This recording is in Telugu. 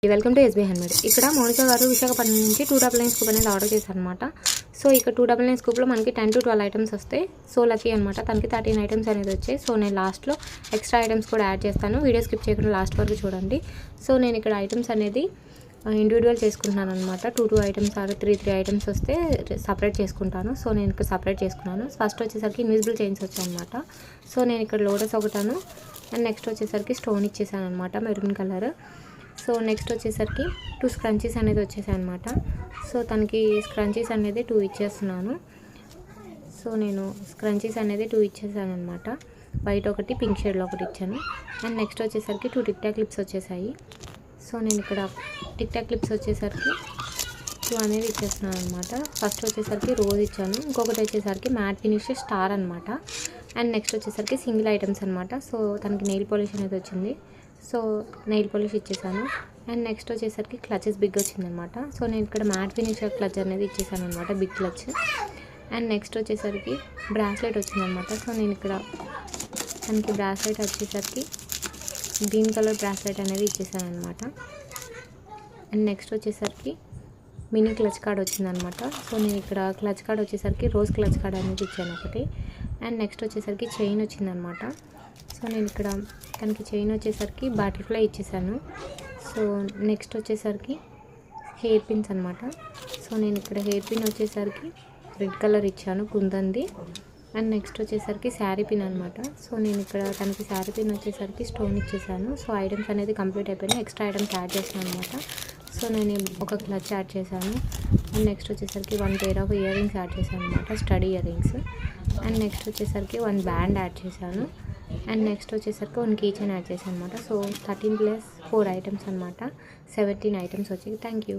Welcome to SB handmade. ఇక్కడ మౌనిక గారు విశాఖపట్నం నుంచి 299 స్కూప్ అనేది ఆర్డర్ చేశారనమాట. సో ఇక్కడ 299 స్కూప్లో మనకి 10 to 12 ఐటమ్స్ వస్తాయి. సో లక్కీ అనమాట, తనకి 13 ఐటమ్స్ అనేది వచ్చాయి. సో నేను లాస్ట్లో ఎక్స్ట్రా ఐటమ్స్ కూడా యాడ్ చేస్తాను, వీడియో స్కిప్ చేయకుండా లాస్ట్ వరకు చూడండి. సో నేను ఇక్కడ ఐటమ్స్ అనేది ఇండివిజువల్ చేసుకుంటున్నాను అనమాట. 2 ఐటమ్స్ ఆర్ 3 ఐటమ్స్ వస్తే సపరేట్ చేసుకుంటాను. సో నేను ఇక్కడ సపరేట్ చేసుకున్నాను. ఫస్ట్ వచ్చేసరికి ఇన్విజిబుల్ చైన్స్ వచ్చాయన్నమాట. సో నేను ఇక్కడ లోటస్ ఒకటాను అండ్ నెక్స్ట్ వచ్చేసరికి స్టోన్ ఇచ్చేసాను అనమాట, మెరూన్ కలర్. సో నెక్స్ట్ వచ్చేసరికి 2 స్క్రంచీస్ అనేది వచ్చేసాయి అనమాట. సో తనకి స్క్రంచీస్ అనేది 2 ఇచ్చేస్తున్నాను. సో నేను స్క్రంచీస్ అనేది 2 ఇచ్చేసాను అనమాట. వైట్ ఒకటి, పింక్ షేడ్లో ఒకటి ఇచ్చాను. అండ్ నెక్స్ట్ వచ్చేసరికి 2 టిక్ టాక్ క్లిప్స్ వచ్చేసాయి. సో నేను ఇక్కడ టిక్ టాక్ క్లిప్స్ వచ్చేసరికి 2 అనేది ఇచ్చేస్తున్నాను అనమాట. ఫస్ట్ వచ్చేసరికి రోజ్ ఇచ్చాను, ఇంకొకటి వచ్చేసరికి మ్యాట్ ఫినిష్ స్టార్ అనమాట. అండ్ నెక్స్ట్ వచ్చేసరికి సింగిల్ ఐటమ్స్ అనమాట. సో తనకి నెయిల్ పాలిష్ అనేది వచ్చింది, సో నెయిల్ పాలిష్ ఇచ్చేసాను. అండ్ నెక్స్ట్ వచ్చేసరికి క్లచెస్ బిగ్ వచ్చిందనమాట. సో నేను ఇక్కడ మ్యాట్ ఫినిష్ క్లచ్ అనేది ఇచ్చేసాను అనమాట, బిగ్ క్లచ్. అండ్ నెక్స్ట్ వచ్చేసరికి బ్రాస్లెట్ వచ్చిందనమాట. సో నేను ఇక్కడ తనకి బ్రాస్లెట్ వచ్చేసరికి గ్రీన్ కలర్ బ్రాస్లెట్ అనేది ఇచ్చేసాను అనమాట. అండ్ నెక్స్ట్ వచ్చేసరికి మినీ క్లచ్ కార్డ్ వచ్చిందనమాట. సో నేను ఇక్కడ క్లచ్ కార్డ్ వచ్చేసరికి రోజ్ క్లచ్ కార్డ్ అనేది ఇచ్చాను ఒకటి. అండ్ నెక్స్ట్ వచ్చేసరికి చైన్ వచ్చిందనమాట. సో నేను ఇక్కడ తనకి చైన్ వచ్చేసరికి బటర్ఫ్లై ఇచ్చేసాను. సో నెక్స్ట్ వచ్చేసరికి హెయిర్ పిన్స్ అనమాట. సో నేను ఇక్కడ హెయిర్ పిన్ వచ్చేసరికి రెడ్ కలర్ ఇచ్చాను, కుందంది. అండ్ నెక్స్ట్ వచ్చేసరికి శారీ పిన్ అనమాట. సో నేను ఇక్కడ తనకి శారీ పిన్ వచ్చేసరికి స్టోన్ ఇచ్చేసాను. సో ఐటమ్స్ అనేది కంప్లీట్ అయిపోయినాయి, ఎక్స్ట్రా ఐటమ్స్ యాడ్ చేసాను అనమాట. సో నేను ఒక క్లచ్ యాడ్ చేశాను. అండ్ నెక్స్ట్ వచ్చేసరికి 1 pair of ear rings add చేశాను అనమాట, study ear rings. And next వచ్చేసరికి 1 బ్యాండ్ యాడ్ చేశాను. అండ్ నెక్స్ట్ వచ్చేసరికి 1 కీ చైన్ యాడ్ చేశాను అనమాట. సో 13 + 4 ఐటమ్స్ అనమాట, 17 ఐటమ్స్ వచ్చాయి. Thank you.